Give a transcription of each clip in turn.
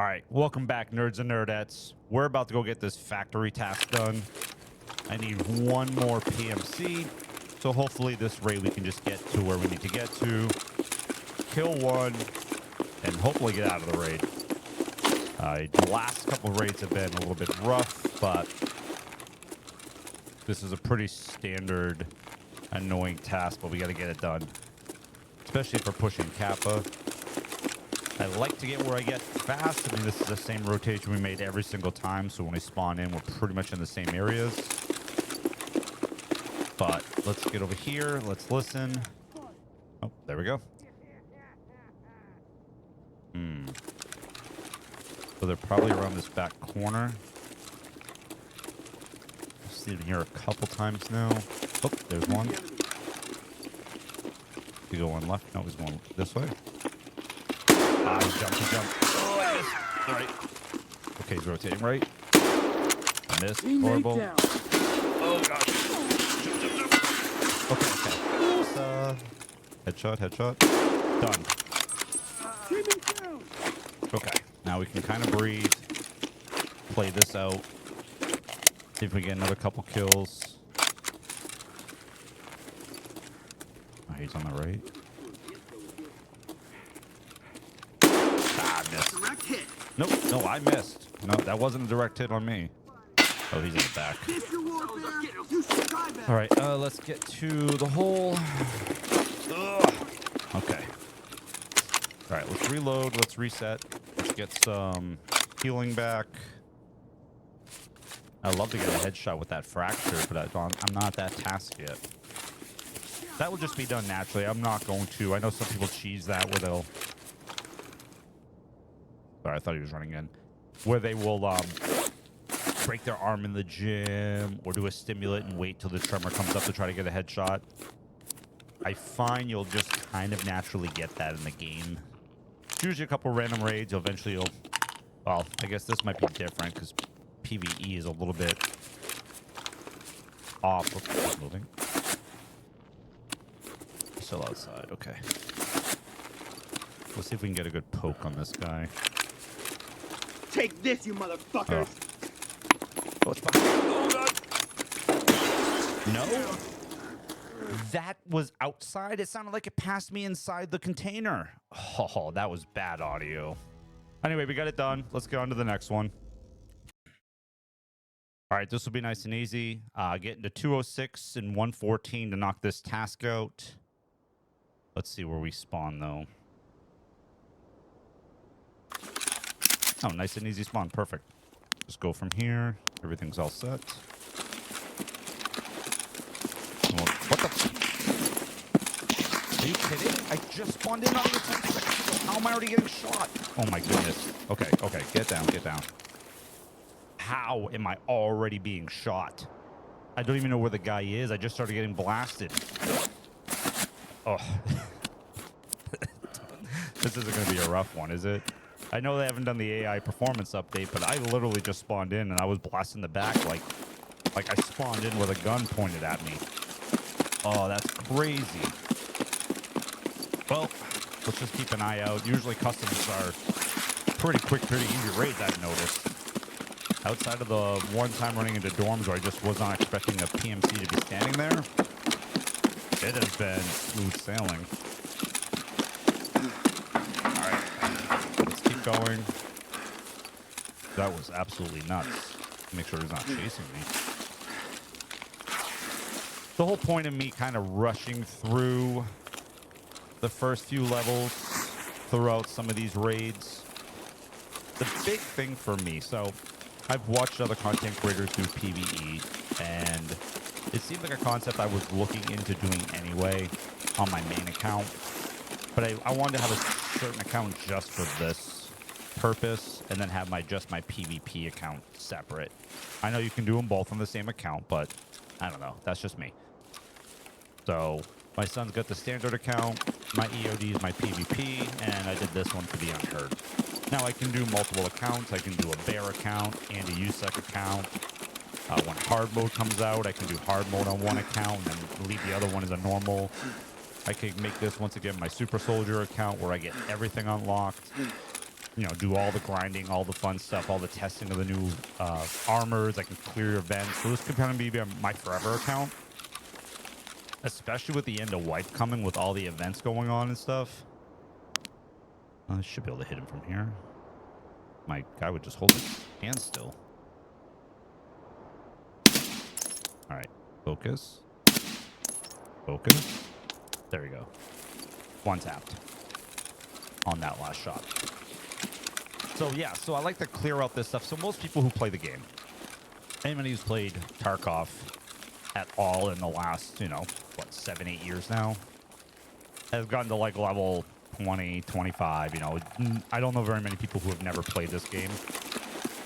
right, welcome back, nerds and nerdettes. We're about to go get this factory task done. I need one more PMC, so hopefully this raid we can just get to where we need to get to, kill one, and hopefully get out of the raid. The last couple of raids have been a little bit rough, but this is a pretty standard, annoying task, but we got to get it done, especially for pushing Kappa. I like to get where I get fast. I mean, this is the same rotation we made every single time, so when we spawn in, we're pretty much in the same areas. But let's get over here. Let's listen. Oh, there we go. So they're probably around this back corner. I've seen him here a couple times now. Oh, there's one. He go one left. No, he's going this way. Ah, he jumped. Oh, I missed. All right. Okay, he's rotating right. I missed. Horrible. Oh, gosh. Okay. Headshot. Done. Okay. Now we can kind of breathe. Play this out. See if we get another couple kills. Oh, he's on the right. Nope, no, I missed. No, that wasn't a direct hit on me. Oh, he's in the back. All right, let's get to the hole. Ugh. Okay. All right, let's reload. Let's reset. Let's get some healing back. I'd love to get a headshot with that fracture, but I'm not that task yet. That will just be done naturally. I'm not going to. I know some people cheese that where they'll... Sorry, I thought he was running in. Where they will break their arm in the gym or do a stimulant and wait till the tremor comes up to try to get a headshot. I find you'll just kind of naturally get that in the game. It's usually a couple random raids. Eventually you'll... Well, I guess this might be different because PVE is a little bit off. Of moving. Still outside. Okay. Let's see if we can get a good poke on this guy. Take this, you motherfuckers! Oh, it's behind. Oh, God! No? That was outside? It sounded like it passed me inside the container. Oh, that was bad audio. Anyway, we got it done. Let's go on to the next one. All right, this will be nice and easy. Getting to 206 and 114 to knock this task out. Let's see where we spawn, though. Oh, nice and easy spawn. Perfect. Just go from here. Everything's all set. Oh, what the? Are you kidding? I just spawned in on you 10 seconds ago. How am I already getting shot? Oh, my goodness. Okay. Get down. How am I already being shot? I don't even know where the guy is. I just started getting blasted. Oh. This isn't going to be a rough one, is it? I know they haven't done the AI performance update, but I literally just spawned in and I was blasting the back like I spawned in with a gun pointed at me. Oh, that's crazy. Well, let's just keep an eye out. Usually customs are pretty quick, pretty easy raids, I've noticed. Outside of the one time running into dorms where I just was not expecting a PMC to be standing there, it has been smooth sailing. Going. That was absolutely nuts. Make sure he's not chasing me. The whole point of me kind of rushing through the first few levels throughout some of these raids, the big thing for me, so I've watched other content creators do PVE, and it seemed like a concept I was looking into doing anyway on my main account, but I wanted to have a certain account just for this purpose and then have my PvP account separate. I know you can do them both on the same account, but I don't know. That's just me. So my son's got the standard account, my EOD is my PvP, and I did this one for the Unheard. Now I can do multiple accounts. I can do a bear account and a USEC account. When hard mode comes out, I can do hard mode on one account and then leave the other one as a normal. I can make this once again my super soldier account where I get everything unlocked. you know, do all the grinding, all the fun stuff, all the testing of the new armors. I can clear events. So this could kind of be my forever account, especially with the end of wipe coming with all the events going on and stuff. I should be able to hit him from here. My guy would just hold his hand still. All right, focus. Focus. There we go. One tapped on that last shot. So yeah, so I like to clear out this stuff. So most people who play the game, anybody who's played Tarkov at all in the last, you know, what, 7-8 years now, has gotten to like level 20, 25, you know. I don't know very many people who have never played this game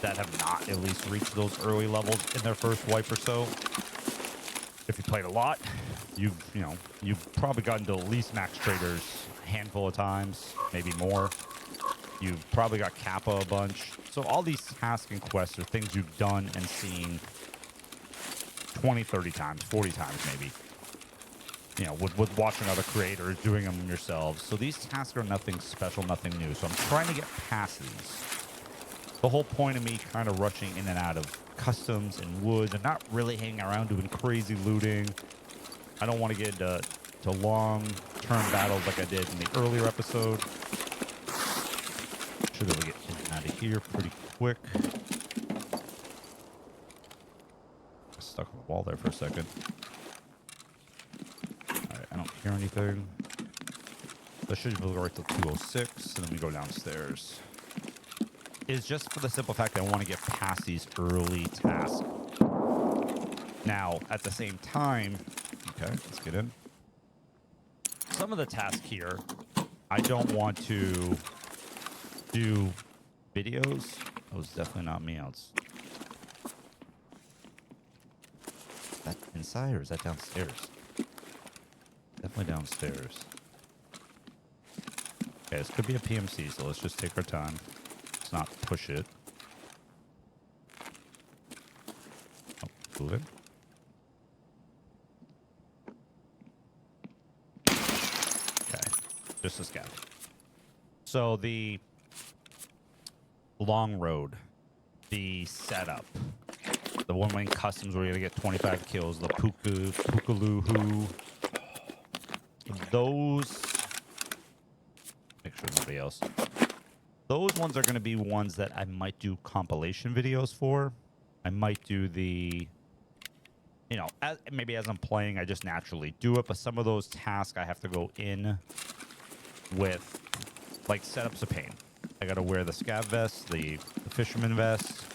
that have not at least reached those early levels in their first wipe or so. If you played a lot, you've probably gotten to at least max traders a handful of times, maybe more. You've probably got Kappa a bunch. So all these tasks and quests are things you've done and seen 20, 30 times, 40 times maybe. You know, with watching other creators, doing them yourselves. So these tasks are nothing special, nothing new. So I'm trying to get past these. The whole point of me kind of rushing in and out of customs and woods and not really hanging around doing crazy looting. I don't want to get into long-term battles like I did in the earlier episode. Should be able to get in and out of here pretty quick. Stuck on the wall there for a second. Alright, I don't hear anything. So I should be able to go right to 206, and then we go downstairs. Is just for the simple fact that I want to get past these early tasks. Now, at the same time, okay, let's get in. Some of the tasks here, I don't want to do videos. That was definitely not me. Is that inside or is that downstairs? Definitely downstairs. Okay, this could be a PMC, so let's just take our time. Let's not push it. Oh, move it. Okay, just a SCAV. So the long road, the setup, the one-lane customs where you're gonna get 25 kills, the Pukaloo, those, make sure nobody else. Those ones are gonna be ones that I might do compilation videos for. I might do the, you know, maybe as I'm playing, I just naturally do it. But some of those tasks I have to go in with, like setups a pain. I gotta wear the SCAV vest, the fisherman vest,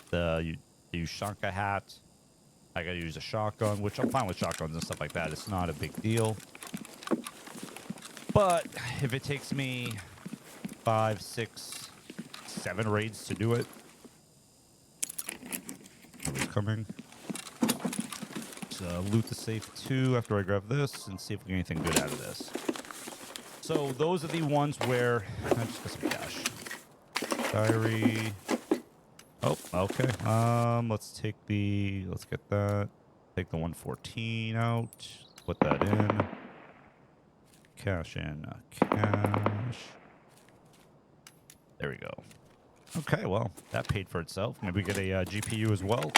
the Ushanka hat. I gotta use a shotgun, which I'm fine with shotguns and stuff like that. It's not a big deal. But if it takes me 5, 6, 7 raids to do it, nobody's coming. So loot the safe too after I grab this and see if we get anything good out of this. So those are the ones where I just got some cash. Diary. Oh, okay. Let's get that. Take the 114 out. Put that in. Cash in. Cash. There we go. Okay, well, that paid for itself. Maybe we get a GPU as well.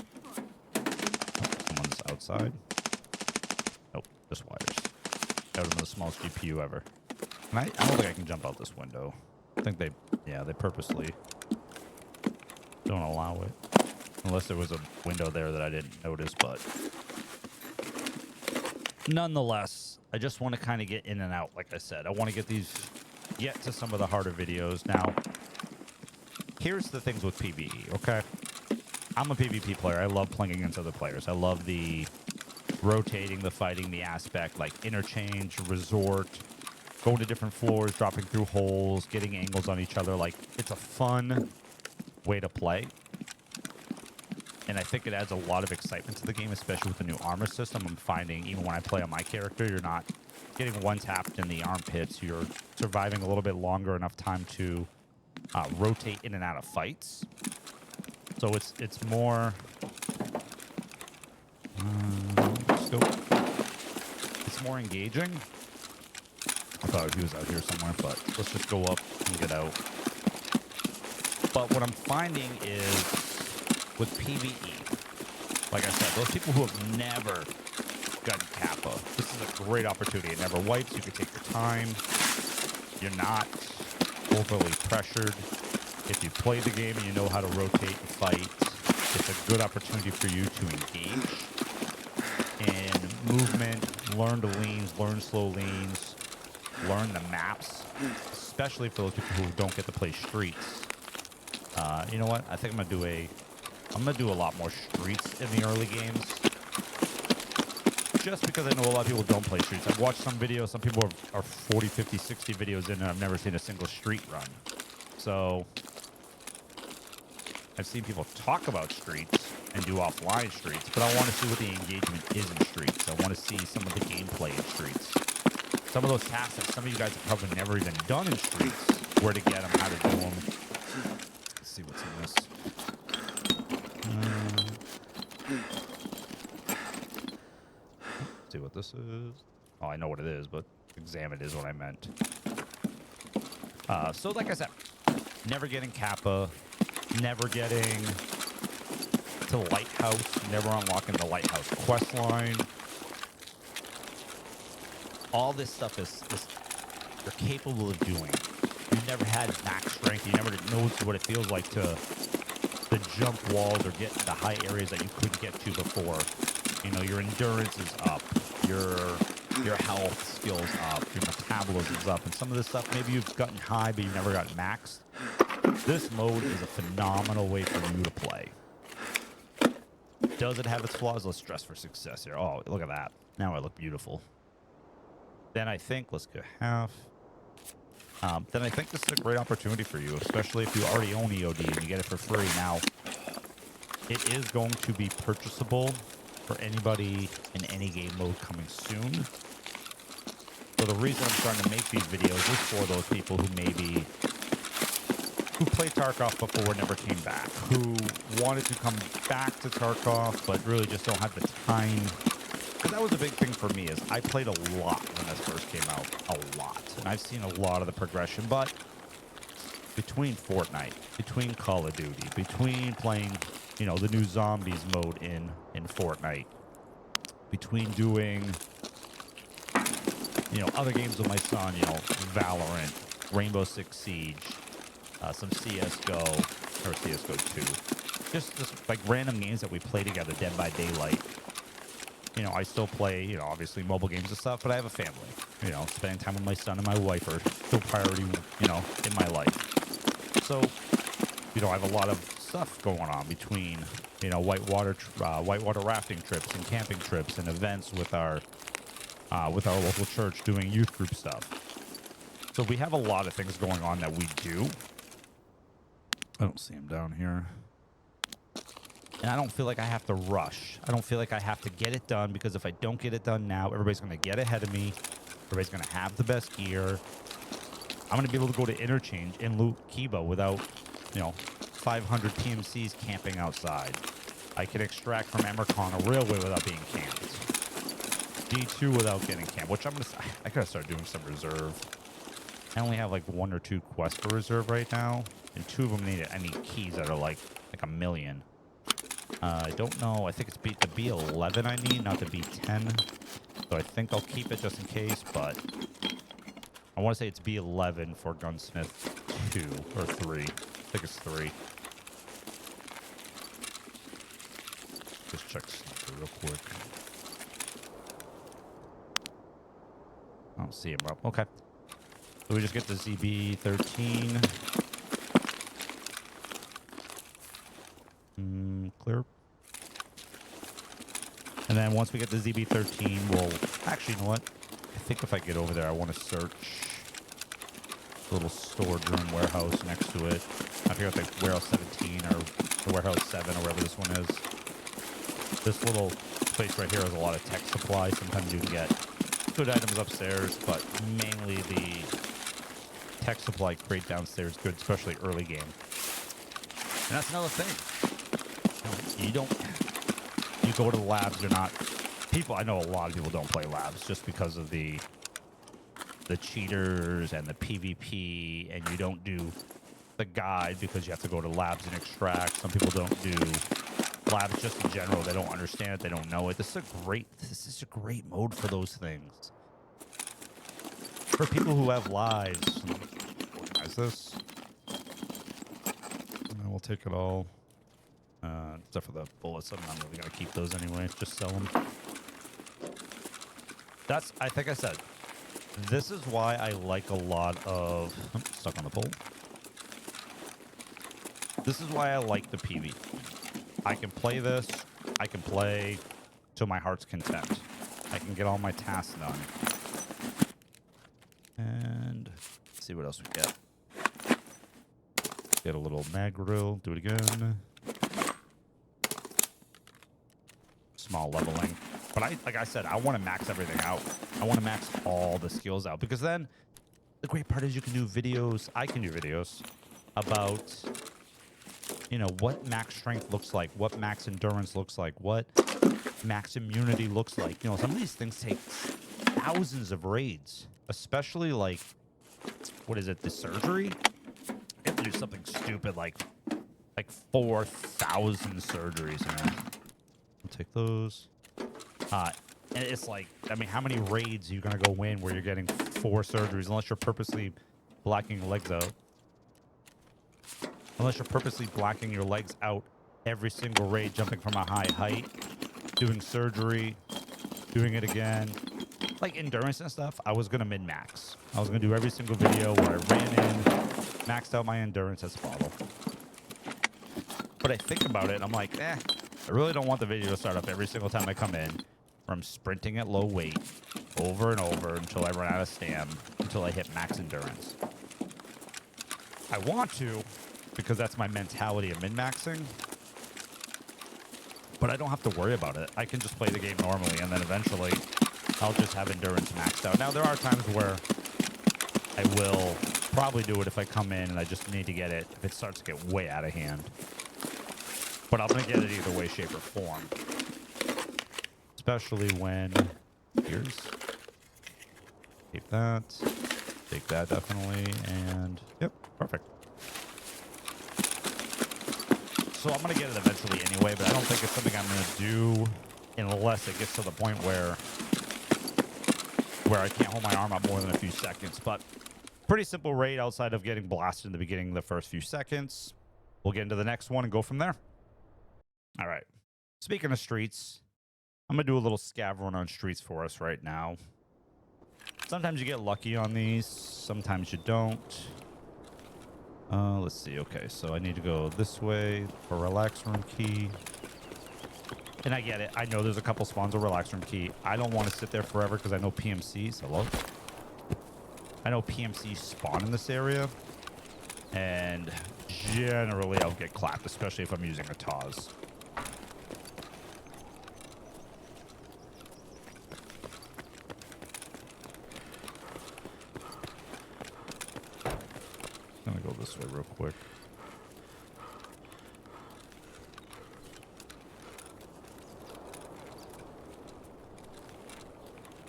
Someone's outside. Nope, just wires. That was the smallest GPU ever. And I don't think I can jump out this window. I think they purposely don't allow it. Unless there was a window there that I didn't notice, but nonetheless, I just want to kind of get in and out. Like I said, I want to get to some of the harder videos. Now, here's the things with PvE, okay? I'm a PvP player. I love playing against other players. I love the rotating, the fighting, the aspect, like interchange, resort, going to different floors, dropping through holes, getting angles on each other. Like, it's a fun way to play. And I think it adds a lot of excitement to the game, especially with the new armor system. I'm finding, even when I play on my character, you're not getting one-tapped in the armpits. You're surviving a little bit longer, enough time to rotate in and out of fights. So it's more... it's more engaging. I thought he was out here somewhere, but let's just go up and get out. But what I'm finding is with PVE, like I said, those people who have never gotten Kappa, this is a great opportunity. It never wipes. You can take your time. You're not overly pressured. If you play the game and you know how to rotate and fight, it's a good opportunity for you to engage in movement, learn the lanes, learn slow lanes, learn the maps, especially for those people who don't get to play streets. You know what? I think I'm gonna do a lot more streets in the early games, just because I know a lot of people don't play streets. I've watched some videos. Some people are 40, 50, 60 videos in, and I've never seen a single street run. So I've seen people talk about streets and do offline streets, but I want to see what the engagement is in streets. I want to see some of the gameplay in streets. Some of those tasks that some of you guys have probably never even done in streets, where to get them, how to do them. Let's see what's in this. See what this is. Oh, I know what it is, but examine is what I meant. So like I said, never getting Kappa, never getting to Lighthouse, never unlocking the Lighthouse quest line. All this stuff is you're capable of doing. You've never had max strength. You never knows what it feels like to jump walls or get into high areas that you couldn't get to before. You know, your endurance is up, your health skills up, your metabolism's up, and some of this stuff maybe you've gotten high but you've never gotten maxed. This mode is a phenomenal way for you to play. Does it have its flaws? Let's dress for success here. Oh, look at that. Now I look beautiful. Then I think, let's go half. Then I think this is a great opportunity for you, especially if you already own EOD and you get it for free. Now, it is going to be purchasable for anybody in any game mode coming soon. So the reason I'm starting to make these videos is for those people who played Tarkov before, never came back, who wanted to come back to Tarkov, but really just don't have the time. Because that was a big thing for me, is I played a lot when this first came out, a lot. And I've seen a lot of the progression, but between Fortnite, between Call of Duty, between playing, you know, the new Zombies mode in Fortnite, between doing, you know, other games with my son, you know, Valorant, Rainbow Six Siege, some CSGO, or CSGO 2. Just like random games that we play together, Dead by Daylight. You know, I still play, you know, obviously mobile games and stuff, but I have a family. You know, spending time with my son and my wife are still priority, you know, in my life. So, you know, I have a lot of stuff going on between, you know, whitewater rafting trips and camping trips and events with our local church doing youth group stuff. So we have a lot of things going on that we do. I don't see him down here. And I don't feel like I have to rush. I don't feel like I have to get it done, because if I don't get it done now, everybody's going to get ahead of me. Everybody's going to have the best gear. I'm going to be able to go to interchange and loot Kiba without, you know, 500 PMCs camping outside. I can extract from Emercon a railway without being camped. D2 without getting camped, which I gotta start doing some reserve. I only have like 1 or 2 quests for reserve right now, and 2 of them I need keys that are like a million. I don't know. I think it's the B11 I need, not the B10. So I think I'll keep it just in case, but I want to say it's B11 for Gunsmith 2 or 3. I think it's 3. Just check something real quick. I don't see him up. Okay. So we just get the ZB13. Clear. And then once we get the ZB13, we'll... Actually, you know what? I think if I get over there, I want to search the little storage room warehouse next to it. I forget like warehouse 17 or the warehouse 7 or wherever this one is. This little place right here has a lot of tech supplies. Sometimes you can get good items upstairs, but mainly the tech supply crate downstairs good, especially early game. And that's another thing. You go to the labs, you're not... People, I know a lot of people don't play labs just because of the cheaters and the PvP, and you don't do the guide because you have to go to labs and extract. Some people don't do labs just in general. They don't understand it. They don't know it. This is a great mode for those things. For people who have lives. Organize this. And we'll take it all. Except for the bullets. I'm not really going to keep those anyway. Just sell them. I think I said, this is why I like a lot of... Oh, stuck on the pole. This is why I like the PvE. I can play this. I can play to my heart's content. I can get all my tasks done. And let's see what else we get. Get a little mag grill. Do it again. Small leveling. But like I said, I want to max everything out. I want to max all the skills out. Because then the great part is you can do videos. I can do videos about... you know, what max strength looks like, what max endurance looks like, what max immunity looks like. You know, some of these things take thousands of raids, especially like, what is it, the surgery? You have to do something stupid like 4,000 surgeries. You know? I'll take those. And it's like, I mean, how many raids are you going to go in where you're getting 4 surgeries unless you're purposely blacking legs out? Unless you're purposely blacking your legs out every single raid, jumping from a high height, doing surgery, doing it again. Like endurance and stuff, I was going to min-max. I was going to do every single video where I ran in, maxed out my endurance as bottle. But I think about it, and I'm like, I really don't want the video to start up every single time I come in, where I'm sprinting at low weight over and over until I run out of stam, until I hit max endurance. I want to, because that's my mentality of min-maxing. But I don't have to worry about it. I can just play the game normally, and then eventually I'll just have endurance maxed out. Now, there are times where I will probably do it if I come in and I just need to get it if it starts to get way out of hand. But I'm going to get it either way, shape, or form. Especially when... Here's... Keep that. Take that, definitely. And... Yep, perfect. So I'm going to get it eventually anyway, but I don't think it's something I'm going to do unless it gets to the point where I can't hold my arm up more than a few seconds. But pretty simple raid outside of getting blasted in the beginning, the first few seconds. We'll get into the next one and go from there. All right. Speaking of streets, I'm going to do a little scav run on streets for us right now. Sometimes you get lucky on these. Sometimes you don't. Let's see. Okay, so I need to go this way for relax room key. And I get it. I know there's a couple spawns of relax room key. I don't want to sit there forever because I know PMCs. Hello? I know PMCs spawn in this area. And generally I'll get clapped, especially if I'm using a Tues. I'm gonna go this way real quick.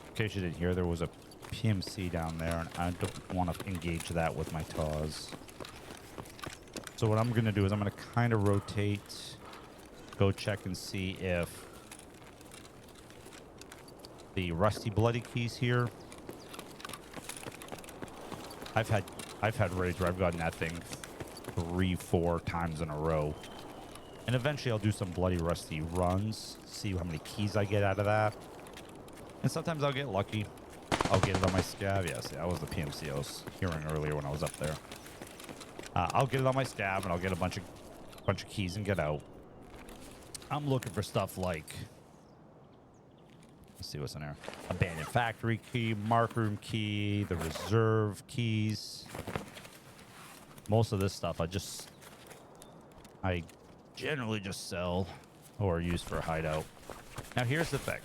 In case you didn't hear, there was a PMC down there, and I don't want to engage that with my Tues. So what I'm gonna do is I'm gonna kind of rotate, go check and see if the rusty bloody keys here. I've had raids where I've gotten that thing 3-4 times in a row. And eventually I'll do some bloody rusty runs, see how many keys I get out of that. And sometimes I'll get lucky. I'll get it on my scav. Yes, that was the PMC I was hearing earlier when I was up there. I'll get it on my scav and I'll get a bunch of keys and get out. I'm looking for stuff like... Let's see what's in there. Abandoned factory key, mark room key, the reserve keys. Most of this stuff I generally just sell or use for a hideout. Now here's the thing.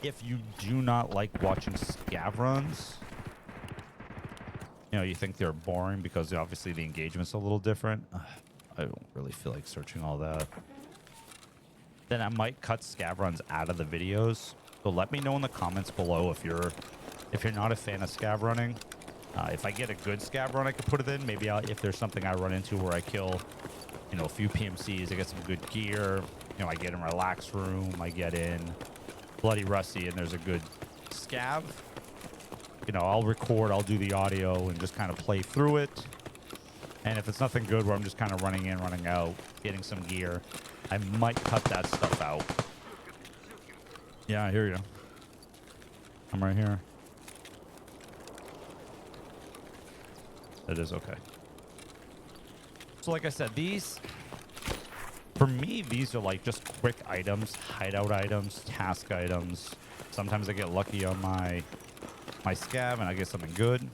If you do not like watching scav runs, you know, you think they're boring because obviously the engagement's a little different. I don't really feel like searching all that. Then I might cut scav runs out of the videos. So let me know in the comments below if you're not a fan of scav running. If I get a good scav run, I could put it in. Maybe if there's something I run into where I kill, you know, a few PMCs, I get some good gear. You know, I get in Relax Room, I get in Bloody Rusty, and there's a good scav. You know, I'll record, I'll do the audio, and just kind of play through it. And if it's nothing good where I'm just kind of running in, running out, getting some gear, I might cut that stuff out. Yeah, I hear you. I'm right here. It is okay. So like I said, these, for me, these are like just quick items, hideout items, task items. Sometimes I get lucky on my scav and I get something good.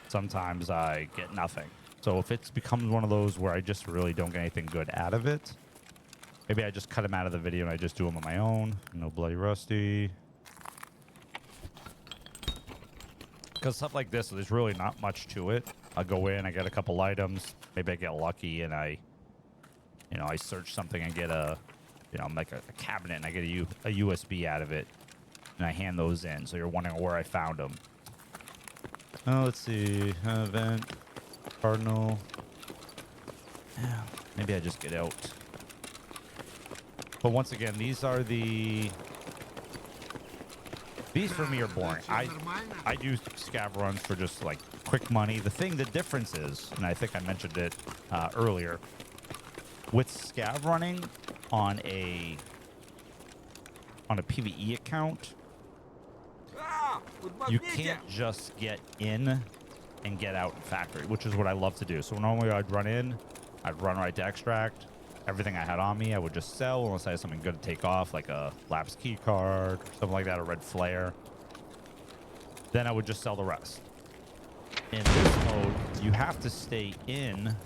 Sometimes I get nothing. So if it becomes one of those where I just really don't get anything good out of it, maybe I just cut them out of the video and I just do them on my own. No Bloody Rusty. Because stuff like this, there's really not much to it. I'll go in, I get a couple items. Maybe I get lucky and I search something and get a, you know, like a cabinet and I get a USB out of it. And I hand those in. So you're wondering where I found them. Oh, let's see. Event. Cardinal. Yeah, maybe I just get out. But once again, these are the... These for me are boring. I do scav runs for just like quick money. The difference is, and I think I mentioned it earlier, with scav running on a PVE account, you can't just get in and get out in factory, which is what I love to do. So normally I'd run in, I'd run right to extract. Everything I had on me, I would just sell unless I had something good to take off, like a lapsed key card, something like that, a red flare. Then I would just sell the rest. In this mode, you have to stay in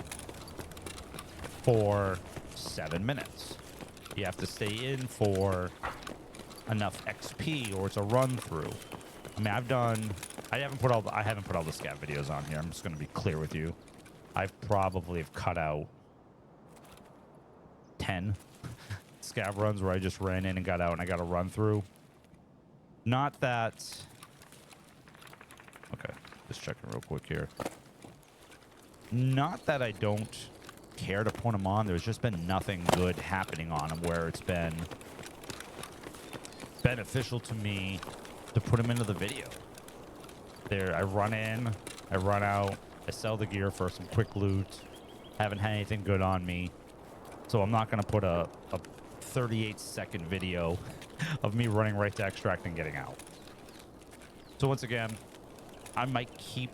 for 7 minutes. You have to stay in for enough XP, or it's a run through. I mean, I haven't put all the scav videos on here. I'm just going to be clear with you. I probably have cut out 10 scav runs where I just ran in and got out and I got to run through. Not that... Okay, just checking real quick here. Not that I don't care to put them on. There's just been nothing good happening on them where it's been beneficial to me to put them into the video. There, I run in, I run out, I sell the gear for some quick loot. Haven't had anything good on me. So I'm not going to put a 38-second video of me running right to extract and getting out. So once again, I might keep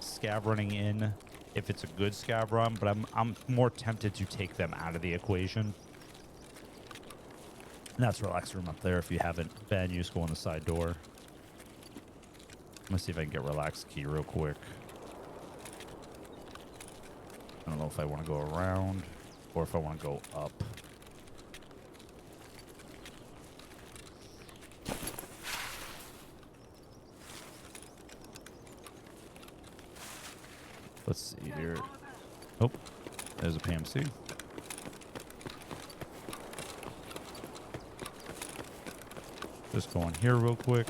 scav running in if it's a good scav run, but I'm more tempted to take them out of the equation. And that's Relax Room up there if you haven't been. You just go in the side door. I'm going to see if I can get Relax Key real quick. I don't know if I want to go around or if I want to go up. Let's see here. Oh, there's a PMC. Just go in here real quick.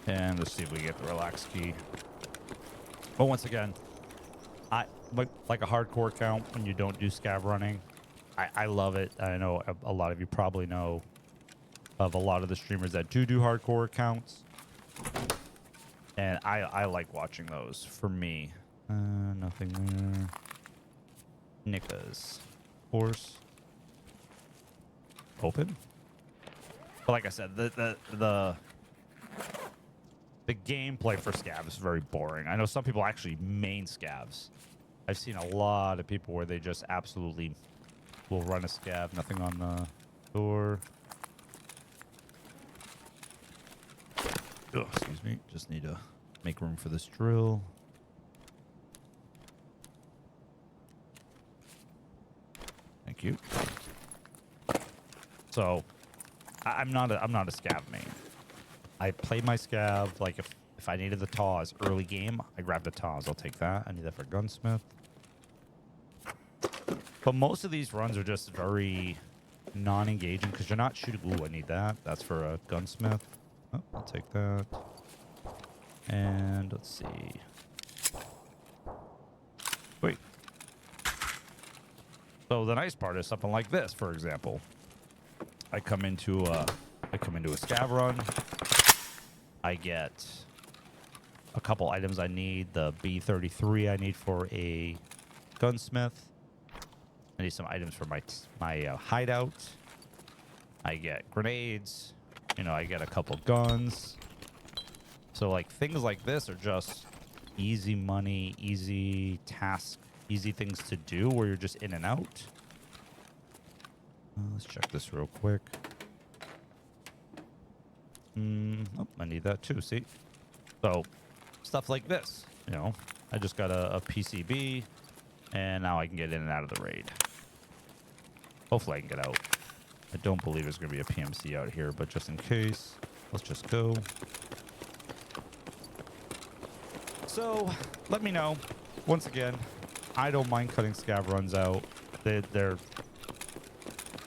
And let's see if we get the Relax Key. But once again, I like a hardcore count when you don't do scav running. I love it. I know a lot of you probably know of a lot of the streamers that do hardcore accounts. And I like watching those. For me, nothing there. Nickas. Horse. Open. But like I said, the gameplay for scav is very boring. I know some people actually main scavs. I've seen a lot of people where they just absolutely will run a scav. Nothing on the door. Oh, excuse me. Just need to make room for this drill. Thank you. So, I'm not a scav main. I play my scav, like if I needed the Tues early game, I grab the Tues. I'll take that. I need that for gunsmith. But most of these runs are just very non-engaging because you're not shooting. Ooh, I need that. That's for a gunsmith. Oh, I'll take that. And let's see. Wait. So the nice part is something like this, for example. I come into a scav run. I get a couple items I need. The B33 I need for a gunsmith. I need some items for my hideout. I get grenades. You know, I get a couple guns. So like things like this are just easy money, easy tasks, easy things to do where you're just in and out. Let's check this real quick. Oh, I need that too, see? So stuff like this, you know, I just got a PCB and now I can get in and out of the raid. Hopefully I can get out. I don't believe there's going to be a PMC out here, but just in case, let's just go. So let me know. Once again, I don't mind cutting scav runs out. They're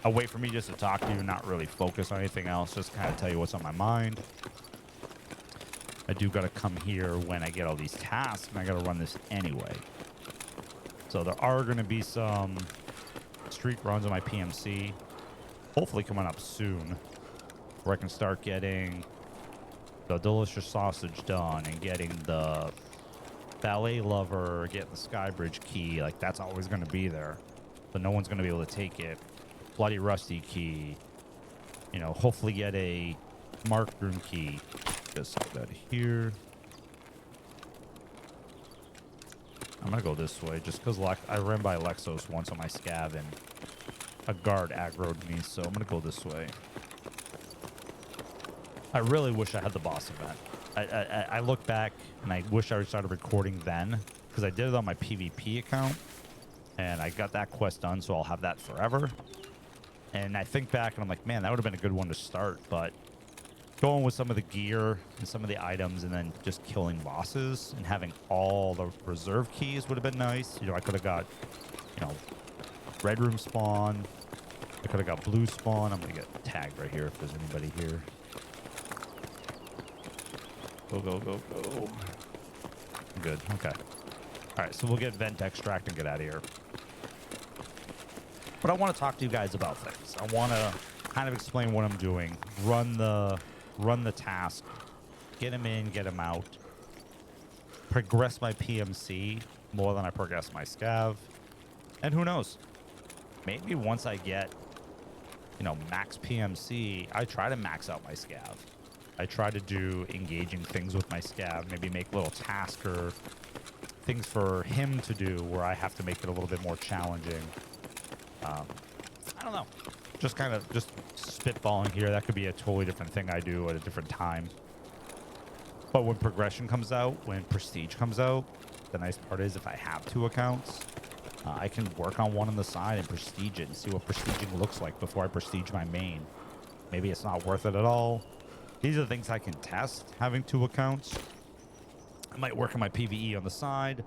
a way for me just to talk to you, not really focus on anything else, just kind of tell you what's on my mind. I do got to come here when I get all these tasks, and I got to run this anyway. So there are going to be some streak runs on my PMC, hopefully coming up soon, where I can start getting the delicious sausage done and getting the ballet lover, getting the skybridge key. Like, that's always going to be there, but no one's going to be able to take it. Bloody rusty key, you know, hopefully get a marked room key. Just like that here. I'm gonna go this way just because I ran by Lexos once on my scav and a guard aggroed me, so I'm gonna go this way. I really wish I had the boss event. I look back and I wish I started recording then, because I did it on my PvP account and I got that quest done, so I'll have that forever. And I think back and I'm like, man, that would have been a good one to start, but going with some of the gear and some of the items and then just killing bosses and having all the reserve keys would have been nice. You know, I could have got, you know, red room spawn. I could have got blue spawn. I'm going to get tagged right here if there's anybody here. Go, go, go, go. I'm good. Okay. All right, so we'll get vent extract and get out of here. But I want to talk to you guys about things. I want to kind of explain what I'm doing, run the task, get them in, get them out, progress my PMC more than I progress my scav. And who knows? Maybe once I get, you know, max PMC, I try to max out my scav. I try to do engaging things with my scav, maybe make little tasks or things for him to do where I have to make it a little bit more challenging. I don't know. Just kind of just spitballing here. That could be a totally different thing I do at a different time. But when progression comes out, when prestige comes out, the nice part is if I have 2 accounts, I can work on one on the side and prestige it and see what prestiging looks like before I prestige my main. Maybe it's not worth it at all. These are the things I can test, having 2 accounts. I might work on my PVE on the side.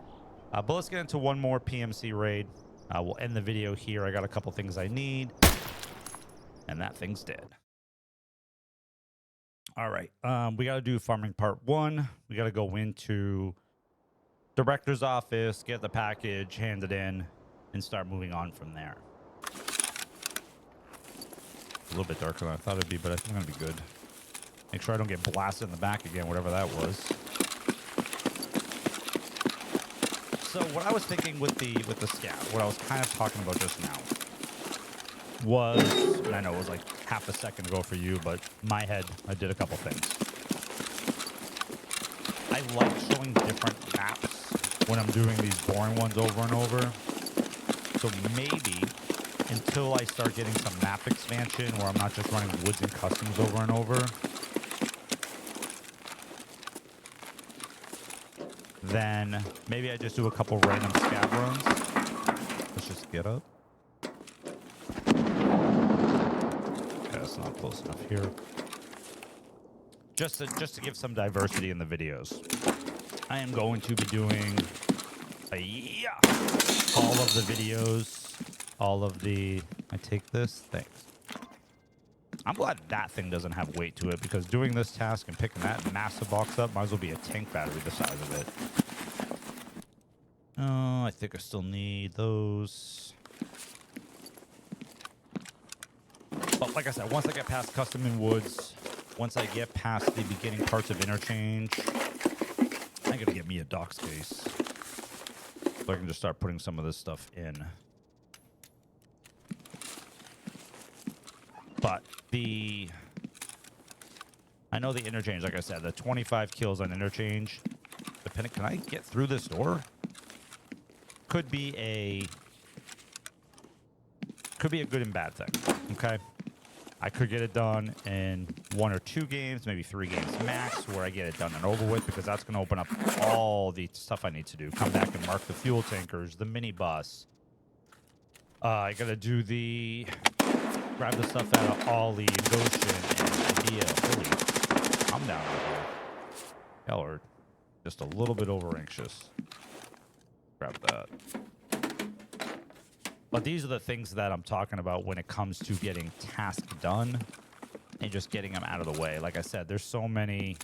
But let's get into one more PMC raid. We'll end the video here. I got a couple things I need. And that thing's dead. All right. We got to do farming part 1. We got to go into director's office, get the package, hand it in, and start moving on from there. A little bit darker than I thought it'd be, but I think I'm going to be good. Make sure I don't get blasted in the back again, whatever that was. So what I was thinking with the SCAV, what I was kind of talking about just now, was, and I know it was like half a second ago for you, but my head, I did a couple things. I like showing different maps when I'm doing these boring ones over and over. So maybe until I start getting some map expansion where I'm not just running woods and customs over and over, then maybe I just do a couple random scav runs. Let's just get up. Okay, that's not close enough here. Just to give some diversity in the videos. I am going to be doing all of the videos, all of the... I take this? Thanks. I'm glad that thing doesn't have weight to it, because doing this task and picking that massive box up might as well be a tank battery the size of it. Oh, I think I still need those. But like I said, once I get past custom in woods, once I get past the beginning parts of interchange, I gotta get me a dock space so I can just start putting some of this stuff in. But I know the interchange, like I said, the 25 kills on interchange. Depending, can I get through this door? Could be a good and bad thing. Okay, I could get it done in 1 or 2 games, maybe 3 games max, where I get it done and over with, because that's going to open up all the stuff I need to do. Come back and mark the fuel tankers, the minibus. I got to do grab the stuff out of Ollie and Goshen and Idea. Holy, I'm down over here. Y'all are just a little bit over anxious. Grab that. But these are the things that I'm talking about when it comes to getting tasks done and just getting them out of the way. Like I said, there's so many.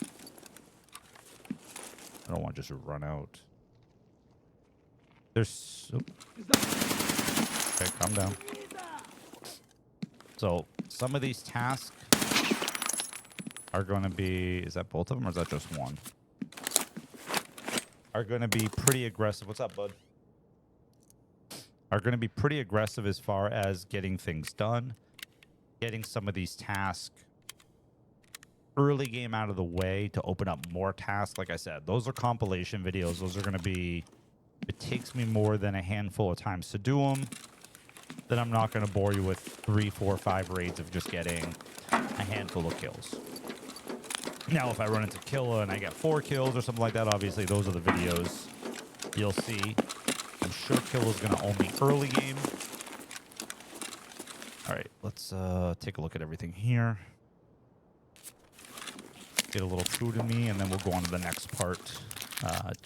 I don't want to just run out. There's. Okay, calm down. So some of these tasks are going to be. Is that both of them or is that just one? Are going to be pretty aggressive. What's up, bud? Are going to be pretty aggressive as far as getting things done, getting some of these tasks early game out of the way to open up more tasks. Like I said, those are compilation videos. Those are going to be, it takes me more than a handful of times to do them. Then I'm not going to bore you with 3, 4, 5 raids of just getting a handful of kills. Now, if I run into Killa and I get 4 kills or something like that, obviously those are the videos you'll see. I'm sure Killa's going to own me early game. All right, let's take a look at everything here. Get a little food in me, and then we'll go on to the next part,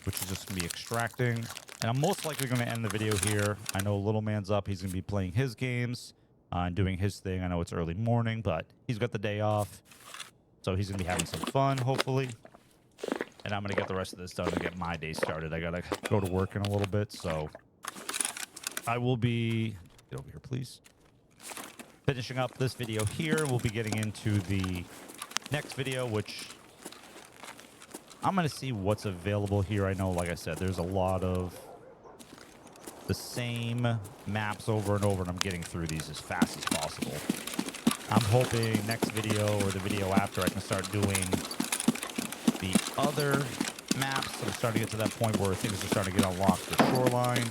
which is just going to be extracting. And I'm most likely going to end the video here. I know Little Man's up. He's going to be playing his games and doing his thing. I know it's early morning, but he's got the day off. So he's going to be having some fun, hopefully. And I'm going to get the rest of this done and get my day started. I got to go to work in a little bit, so I will be... Get over here, please. Finishing up this video here. We'll be getting into the next video, which I'm going to see what's available here. I know, like I said, there's a lot of the same maps over and over, and I'm getting through these as fast as possible. I'm hoping next video or the video after I can start doing the other maps. I'm starting to get to that point where things are starting to get unlocked for Shoreline.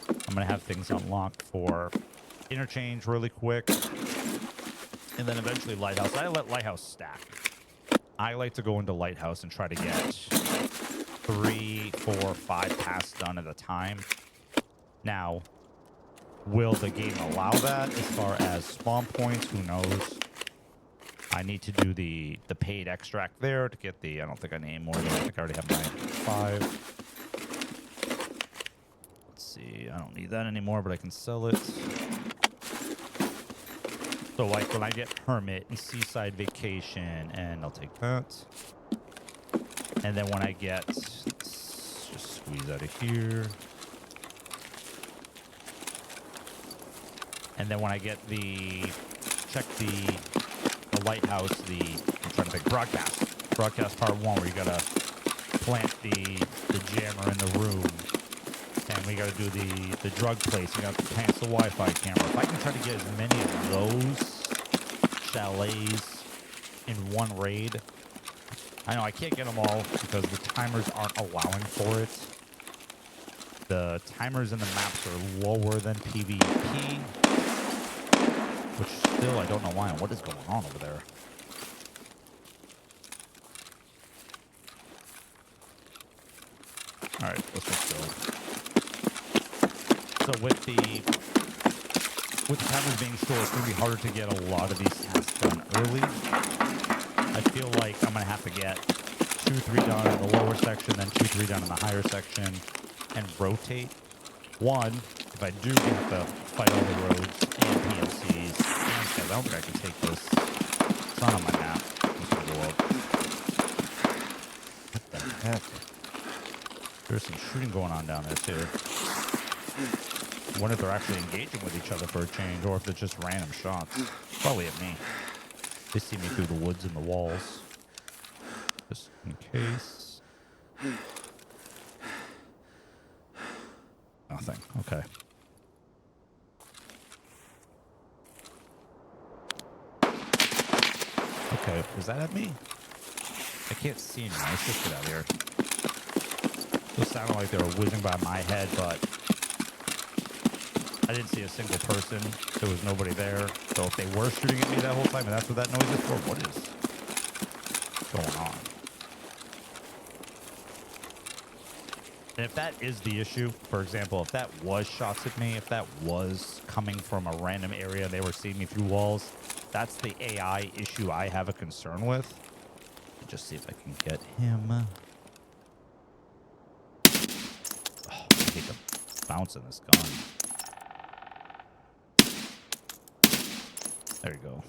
I'm going to have things unlocked for Interchange really quick. And then eventually Lighthouse. I let Lighthouse stack. I like to go into Lighthouse and try to get 3, 4, 5 tasks done at a time. Now, will the game allow that as far as spawn points? Who knows? I need to do the paid extract there to get the... I don't think I need more than... I think I already have my 5. Let's see. I don't need that anymore, but I can sell it. So, like, when I get Hermit and Seaside Vacation, and I'll take that. And then when I get... Let's just squeeze out of here. And then when I get the... Check the Lighthouse, I'm trying to think, broadcast part 1, where you gotta plant the jammer in the room, and we gotta do the drug place. You gotta plant the Wi-Fi camera. If I can try to get as many of those chalets in one raid, I know I can't get them all because the timers aren't allowing for it. The timers in the maps are lower than PvP. Which still, I don't know why and what is going on over there. Alright, let's just go. So with the timers being short, it's going to be harder to get a lot of these tasks done early. I feel like I'm going to have to get 2, 3 done in the lower section, then 2, 3 done in the higher section, and rotate. One, if I do have to fight all the roads and PLCs, I don't think I can take this not on my map. I'm just gonna go up. What the heck? There's some shooting going on down there too. I wonder if they're actually engaging with each other for a change, or if they're just random shots. Probably at me. They see me through the woods and the walls. Just in case. Nothing. Okay. Okay, is that at me? I can't see anyone. Let's just get out of here. Those sounded like they were whizzing by my head, but I didn't see a single person. There was nobody there. So if they were shooting at me that whole time, and that's what that noise is for, what is going on? And if that is the issue, for example, if that was shots at me, if that was coming from a random area, they were seeing me through walls, that's the AI issue I have a concern with. Just see if I can get him. Oh, I hate the bounce in this gun. There you go.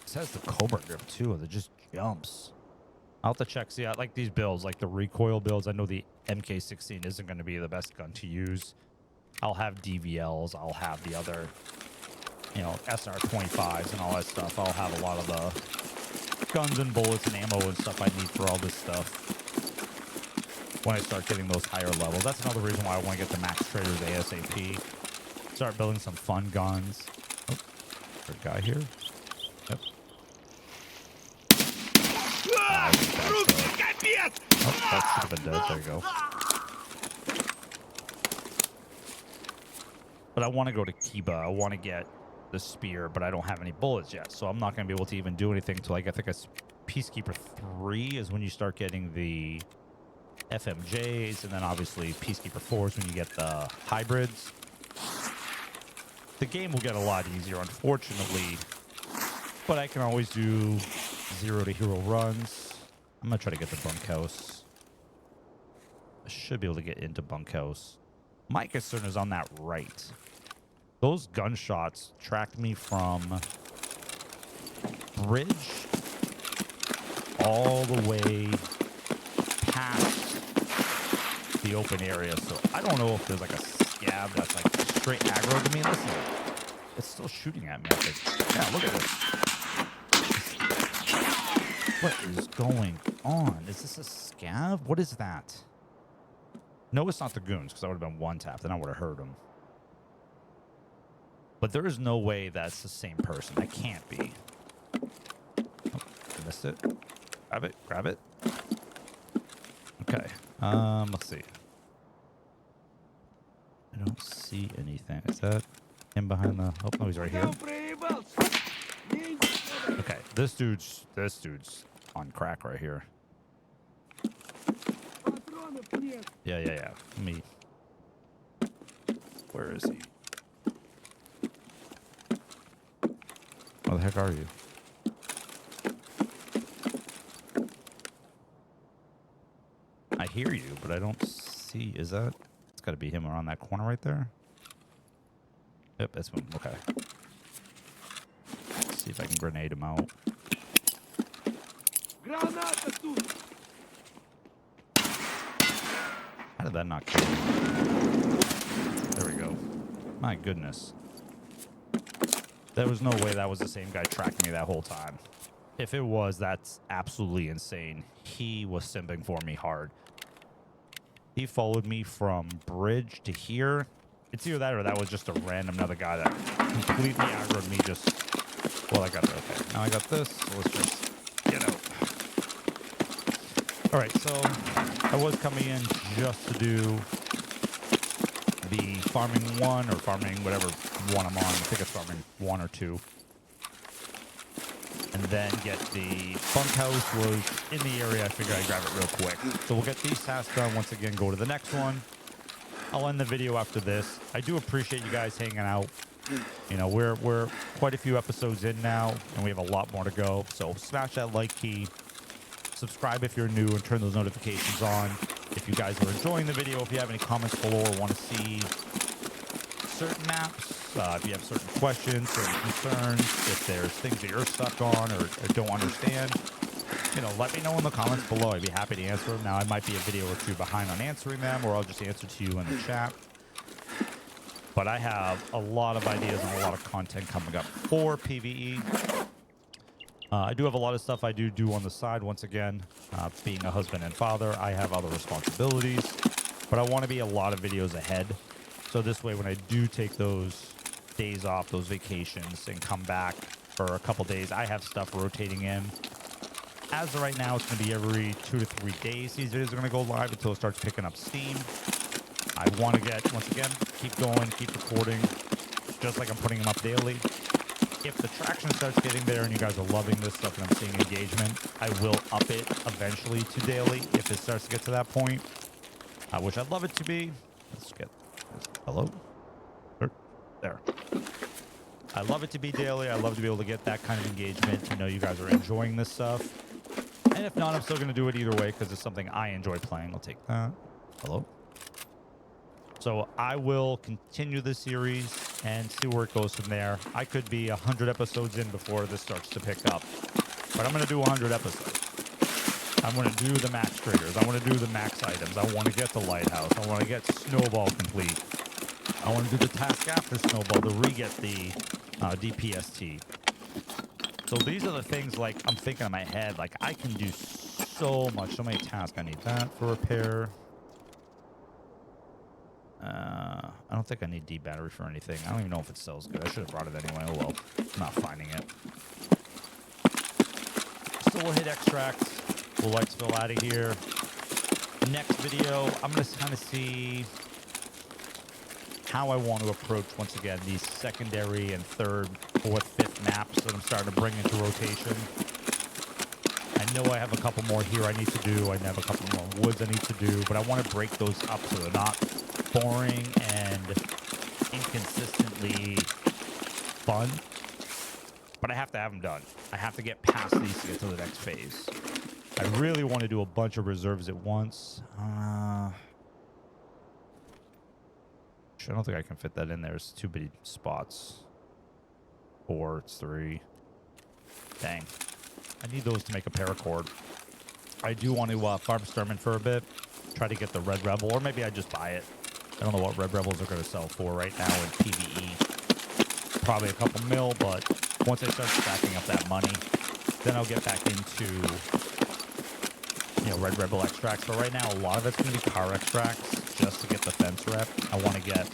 This has the Cobra grip too. It just jumps. I'll have to check. See, I like these builds, like the recoil builds. I know the MK16 isn't going to be the best gun to use. I'll have DVLs. I'll have the other, you know, SR25s and all that stuff. I'll have a lot of the guns and bullets and ammo and stuff I need for all this stuff when I start getting those higher levels. That's another reason why I want to get the Max Traders ASAP. Start building some fun guns. Oh, there's a guy here. Yep. Oh, that should have been dead. There you go. But I want to go to Kiba. I want to get the spear, but I don't have any bullets yet. So I'm not going to be able to even do anything until I think it's Peacekeeper 3 is when you start getting the FMJs. And then obviously Peacekeeper 4 is when you get the hybrids. The game will get a lot easier, unfortunately. But I can always do 0 to hero runs. I'm going to try to get the bunkhouse. I should be able to get into bunkhouse. My concern is on that right. Those gunshots tracked me from bridge all the way past the open area. So I don't know if there's like a SCAV that's like straight aggro to me. Listen, it's still shooting at me. I think. Yeah, look at this. What is going on? Is this a SCAV? What is that? No, it's not the goons, because I would have been one tap. Then I would have heard them. But there is no way that's the same person. That can't be. Oh, I missed it. Grab it. Grab it. Okay. Let's see. I don't see anything. Is that him behind the... Oh, no, he's right here. Okay. This dude's on crack right here. Yeah. Let me... Where is he? Where the heck are you? I hear you, but I don't see... Is that... It's got to be him around that corner right there. Yep, that's him. Okay. Let's see if I can grenade him out. How did that not kill me? There we go. My goodness. There was no way that was the same guy tracking me that whole time. If it was, that's absolutely insane. He was simping for me hard. He followed me from bridge to here. It's either that or that was just a random another guy that completely aggroed me just... Well, I got that. Okay. Now I got this. So let's just get out. All right, so I was coming in just to do the farming 1 or farming whatever one I'm on. I think it's farming 1 or 2. And then get the bunkhouse was in the area. I figured I'd grab it real quick. So we'll get these tasks done once again, go to the next one. I'll end the video after this. I do appreciate you guys hanging out. You know, we're quite a few episodes in now, and we have a lot more to go. So smash that like key. Subscribe if you're new and turn those notifications on. If you guys are enjoying the video, if you have any comments below or want to see certain maps, If you have certain questions, certain concerns, if there's things that you're stuck on or don't understand, you know, let me know in the comments below. I'd be happy to answer them. Now, I might be a video or two behind on answering them, or I'll just answer to you in the chat. But I have a lot of ideas and a lot of content coming up for PvE. I do have a lot of stuff I do on the side. Once again, being a husband and father, I have other responsibilities. But I want to be a lot of videos ahead. So this way, when I do take those days off, those vacations, and come back for a couple days, I have stuff rotating in. As of right now, it's going to be every 2 to 3 days. These videos are going to go live until it starts picking up steam. I want to get, once again, keep going, keep recording, just like I'm putting them up daily. If the traction starts getting there and you guys are loving this stuff and I'm seeing engagement, I will up it eventually to daily if it starts to get to that point, which I'd love it to be. Let's get, hello? There. I love it to be daily. I love to be able to get that kind of engagement to know you guys are enjoying this stuff. And if not, I'm still going to do it either way because it's something I enjoy playing. I'll take that. Hello? So I will continue this series and see where it goes from there. I could be 100 episodes in before this starts to pick up. But I'm going to do 100 episodes. I'm going to do the max traders. I want to do the max items. I want to get the lighthouse. I want to get Snowball complete. I want to do the task after Snowball to re-get the DPST. So these are the things, like, I'm thinking in my head. Like, I can do so much. So many tasks. I need that for repair. I don't think I need D battery for anything. I don't even know if it sells good. I should have brought it anyway. Oh well. I'm not finding it. So we'll hit extract. We'll light spill out of here. Next video, I'm going to kind of see how I want to approach, once again, these secondary and third, fourth, fifth maps that I'm starting to bring into rotation. I know I have a couple more here I need to do. I have a couple more woods I need to do, but I want to break those up so they're not boring and inconsistently fun. But I have to have them done. I have to get past these to get to the next phase. I really want to do a bunch of reserves at once. I don't think I can fit that in there. It's too many spots. 4, it's 3. Dang. I need those to make a paracord. I do want to farm Sturman for a bit. Try to get the Red Rebel, or maybe I just buy it. I don't know what Red Rebels are going to sell for right now in PvE. Probably a couple mil, but once I start stacking up that money, then I'll get back into, you know, Red Rebel extracts. But right now, a lot of it's going to be car extracts just to get the fence rep. I want to get,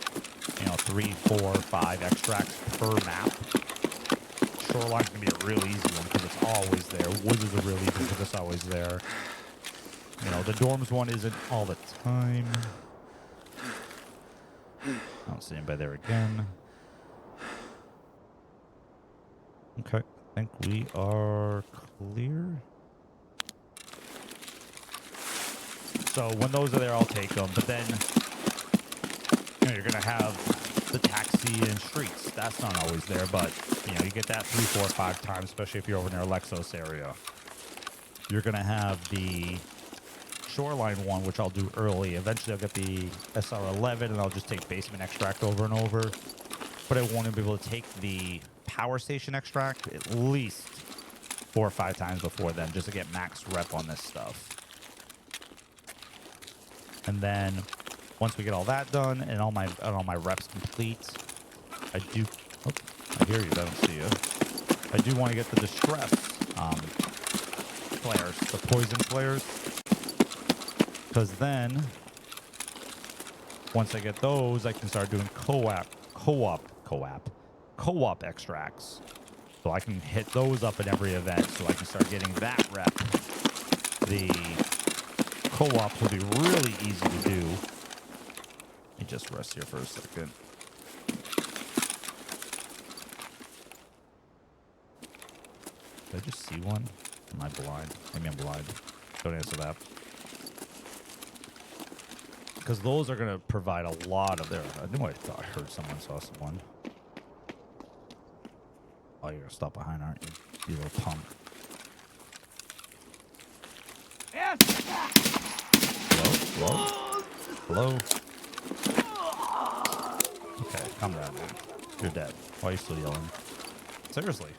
you know, 3, 4, 5 extracts per map. Shoreline's going to be a real easy one because it's always there. Woods is a real easy because it's always there. You know, the dorms one isn't all the time. I don't see anybody there again. Okay, I think we are clear. So when those are there, I'll take them. But then, you know, you're going to have the taxi and streets. That's not always there, but, you know, you get that 3, 4, 5 times, especially if you're over near Lexos area. You're going to have the Shoreline one, which I'll do early. Eventually, I'll get the SR11, and I'll just take basement extract over and over. But I want to be able to take the power station extract at least 4 or 5 times before then, just to get max rep on this stuff. And then once we get all that done and all my reps complete, I do. Oh, I hear you. I don't see you. I do want to get the distress flares, the poison flares. Because then, once I get those, I can start doing co-op extracts. So I can hit those up in every event, so I can start getting that rep. The co-ops will be really easy to do. Let me just rest here for a second. Did I just see one? Am I blind? Maybe I'm blind. Don't answer that. Because those are going to provide a lot of their... I knew I thought I heard someone saw someone. Oh, you're going to stop behind, aren't you? You little punk. Hello? Hello? Okay, calm down, man. You're dead. Why are you still yelling? Seriously.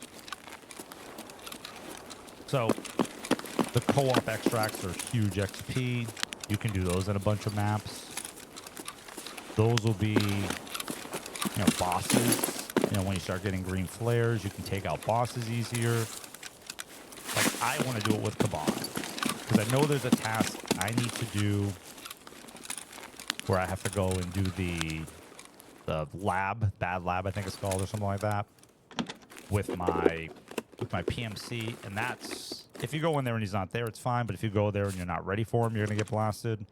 So, the co-op extracts are huge XP. You can do those in a bunch of maps. Those will be, bosses. When you start getting green flares, you can take out bosses easier. Like, I want to do it with Kaban. Because I know there's a task I need to do where I have to go and do the lab, bad lab, I think it's called, or something like that, with my PMC. And that's, if you go in there and he's not there, it's fine. But if you go there and you're not ready for him, you're going to get blasted.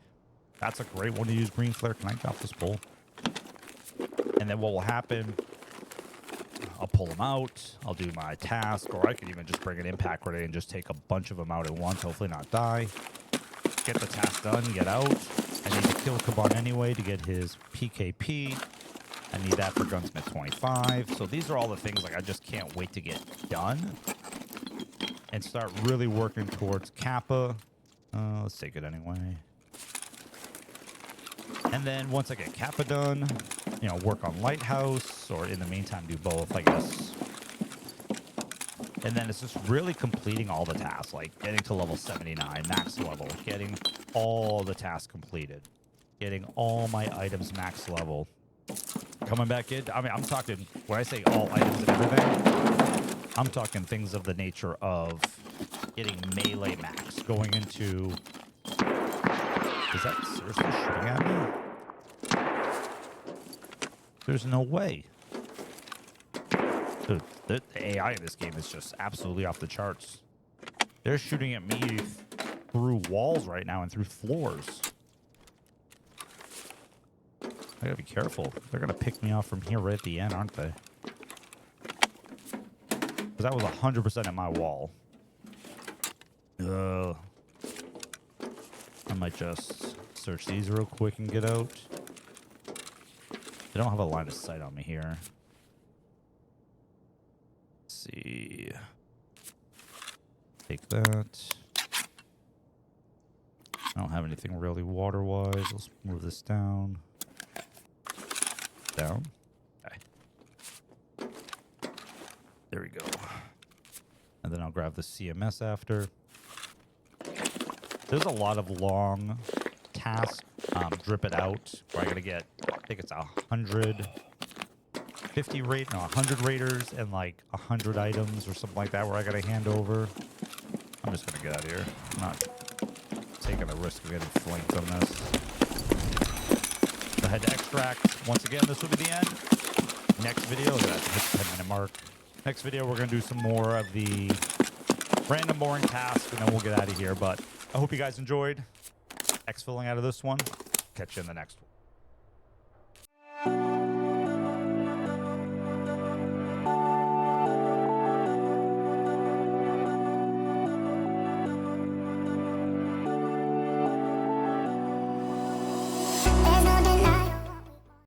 That's a great one to use green flare. Can I drop this bowl? And then what will happen, I'll pull them out. I'll do my task, or I could even just bring an impact grenade and just take a bunch of them out at once, hopefully not die. Get the task done, get out. I need to kill Kaban anyway to get his PKP. I need that for Gunsmith 25. So these are all the things like I just can't wait to get done and start really working towards Kappa. Let's take it anyway. And then once I get Kappa done, work on Lighthouse, or in the meantime do both, I guess. And then it's just really completing all the tasks, like getting to level 79, max level, getting all the tasks completed, getting all my items max level. Coming back in, I mean, I'm talking, when I say all items and everything, I'm talking things of the nature of getting melee max, going into... Is that seriously shooting at me? There's no way. Dude, the AI in this game is just absolutely off the charts. They're shooting at me through walls right now and through floors. I gotta be careful. They're gonna pick me off from here right at the end, aren't they? Because that was 100% at my wall. I might just search these real quick and get out. They don't have a line of sight on me here. Let's see. Take that. I don't have anything really water-wise. Let's move this down. Down. Okay. There we go. And then I'll grab the CMS after. There's a lot of long tasks. Drip it out. Where I gotta get, I think it's 150 rate, no, 100 raiders and like 100 items or something like that, where I gotta hand over. I'm just gonna get out of here. I'm not taking the risk of getting flanked on this. So I had to extract. Once again, this will be the end. Next video, that's the 10-minute mark. Next video, we're gonna do some more of the random boring tasks, and then we'll get out of here. But I hope you guys enjoyed exfilling out of this one. Catch you in the next one.